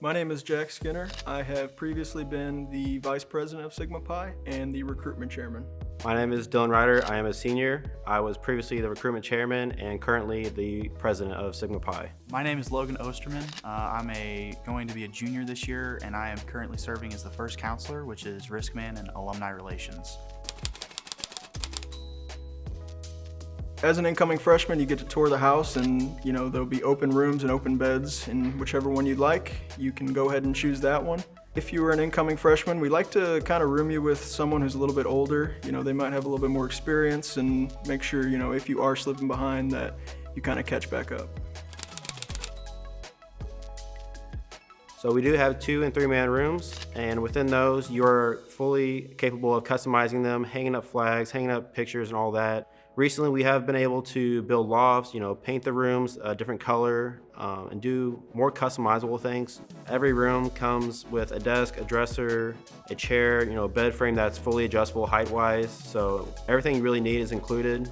My name is Jack Skinner. I have previously been the Vice President of Sigma Pi and the Recruitment Chairman. My name is Dylan Reiter. I am a senior. I was previously the Recruitment Chairman and currently the President of Sigma Pi. My name is Logan Osterman. I'm going to be a junior this year, and I am currently serving as the first counselor, which is Riskman and Alumni Relations. As an incoming freshman, you get to tour the house, and there'll be open rooms and open beds in whichever one you'd like. You can go ahead and choose that one. If you are an incoming freshman, we like to kind of room you with someone who's a little bit older. They might have a little bit more experience, and make sure, if you are slipping behind, that you kind of catch back up. So we do have 2 and 3 man rooms, and within those, you're fully capable of customizing them, hanging up flags, hanging up pictures and all that. Recently, we have been able to build lofts, paint the rooms a different color, and do more customizable things. Every room comes with a desk, a dresser, a chair, a bed frame that's fully adjustable height-wise. So everything you really need is included.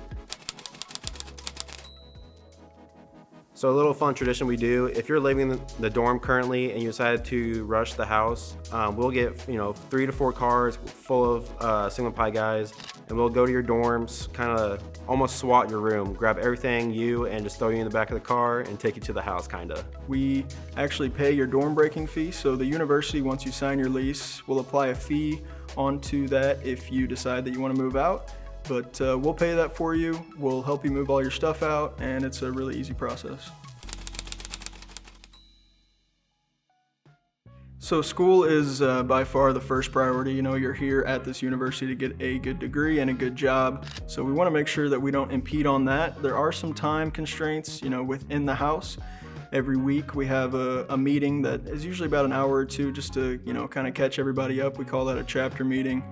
So a little fun tradition we do, if you're living in the dorm currently and you decide to rush the house, we'll get 3 to 4 cars full of Sigma Pi guys, and we'll go to your dorms, kind of almost SWAT your room, grab everything and just throw you in the back of the car and take you to the house, kinda. We actually pay your dorm breaking fee, so the university, once you sign your lease, will apply a fee onto that if you decide that you want to move out. But we'll pay that for you, we'll help you move all your stuff out, and it's a really easy process. So school is by far the first priority. You're here at this university to get a good degree and a good job. So we want to make sure that we don't impede on that. There are some time constraints, within the house. Every week we have a meeting that is usually about an hour or two just to, kind of catch everybody up. We call that a chapter meeting.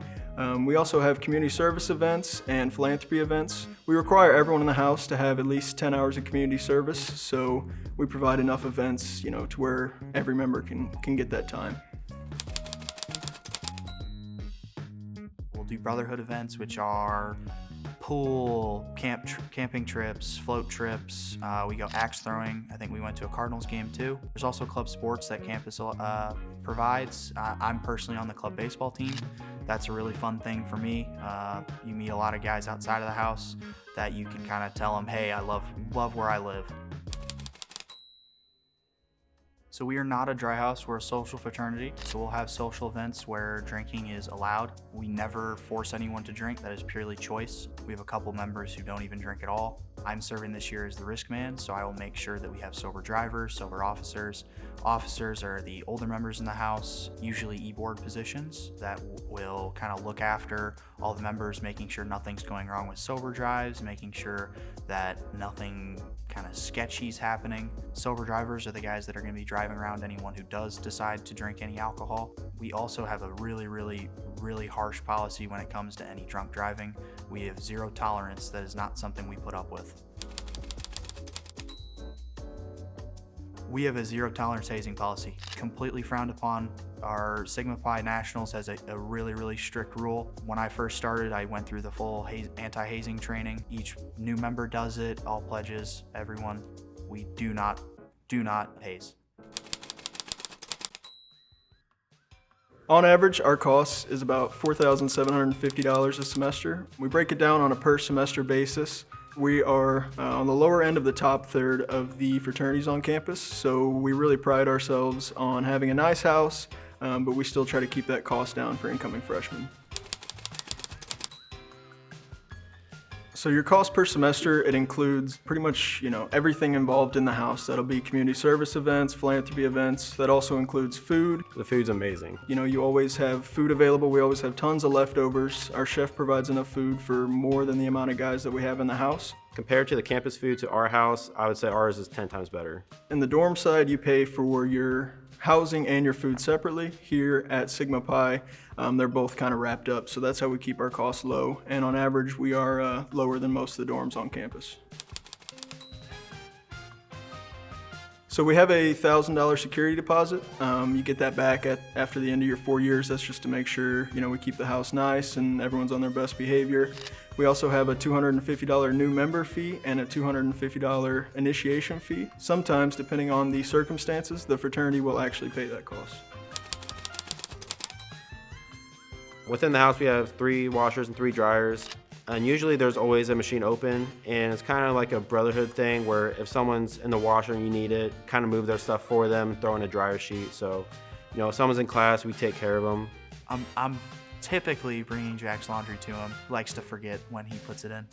We also have community service events and philanthropy events. We require everyone in the house to have at least 10 hours of community service, so we provide enough events, to where every member can get that time. We'll do brotherhood events, which are pool, camping trips, float trips. We go axe throwing. I think we went to a Cardinals game too. There's also club sports that campus provides. I'm personally on the club baseball team. That's a really fun thing for me. You meet a lot of guys outside of the house that you can kind of tell them, hey, I love where I live. So we are not a dry house, we're a social fraternity. So we'll have social events where drinking is allowed. We never force anyone to drink, that is purely choice. We have a couple members who don't even drink at all. I'm serving this year as the risk man, so I will make sure that we have sober drivers, sober officers. Officers are the older members in the house, usually e-board positions that will kind of look after all the members, making sure nothing's going wrong with sober drives, making sure that nothing kind of sketchy is happening. Sober drivers are the guys that are going to be driving around anyone who does decide to drink any alcohol. We also have a really harsh policy when it comes to any drunk driving. We have zero tolerance. That is not something we put up with. We have a zero tolerance hazing policy, completely frowned upon. Our Sigma Pi Nationals has a really strict rule. When I first started, I went through the full anti-hazing training. Each new member does it, all pledges, everyone. We do not haze. On average, our cost is about $4,750 a semester. We break it down on a per semester basis. We are on the lower end of the top third of the fraternities on campus, so we really pride ourselves on having a nice house, but we still try to keep that cost down for incoming freshmen. So your cost per semester, it includes pretty much, everything involved in the house. That'll be community service events, philanthropy events. That also includes food. The food's amazing. You always have food available. We always have tons of leftovers. Our chef provides enough food for more than the amount of guys that we have in the house. Compared to the campus food to our house, I would say ours is 10 times better. In the dorm side, you pay for your housing and your food separately. Here at Sigma Pi, they're both kind of wrapped up, so that's how we keep our costs low. And on average, we are lower than most of the dorms on campus. So we have a $1,000 security deposit. You get that back after the end of your 4 years. That's just to make sure we keep the house nice and everyone's on their best behavior. We also have a $250 new member fee and a $250 initiation fee. Sometimes, depending on the circumstances, the fraternity will actually pay that cost. Within the house, we have 3 washers and 3 dryers. And usually there's always a machine open, and it's kind of like a brotherhood thing where if someone's in the washer and you need it, kind of move their stuff for them, throw in a dryer sheet. So, you know, if someone's in class, we take care of them. I'm typically bringing Jack's laundry to him. He likes to forget when he puts it in.